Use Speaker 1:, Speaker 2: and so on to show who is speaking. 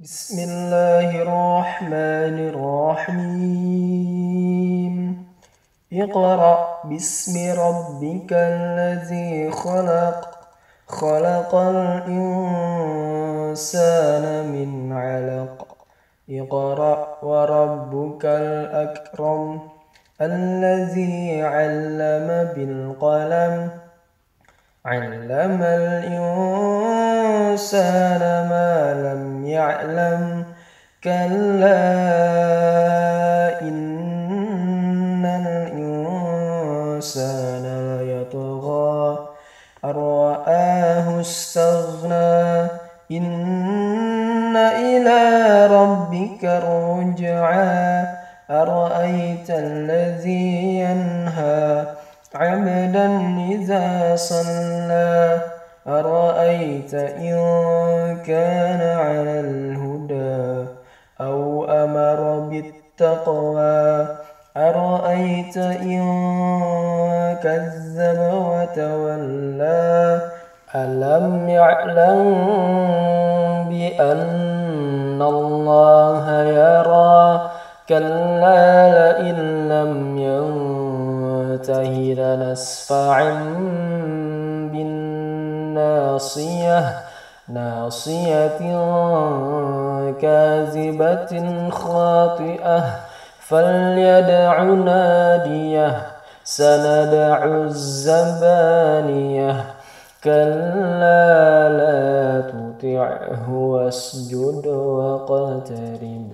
Speaker 1: بسم الله الرحمن الرحيم اقرأ باسم ربك الذي خلق الإنسان من علق اقرأ وربك الأكرم الذي علم بالقلم علم الإنسان ما لم يعلم كلا إن الإنسان ليطغى أن رآه استغنى إن إلى ربك الرجعى أرأيت الذي ينهى عبدا إذا صلى أرأيت إن كان على الهدى أو أمر بالتقوى أرأيت إن كذب وتولى ألم يعلم بأن الله يرى كلا لئن لم ينته لنسفعا ناصية كاذبة خاطئة فليدع ناديه سندع الزبانية كلا لا تطعه واسجد واقترب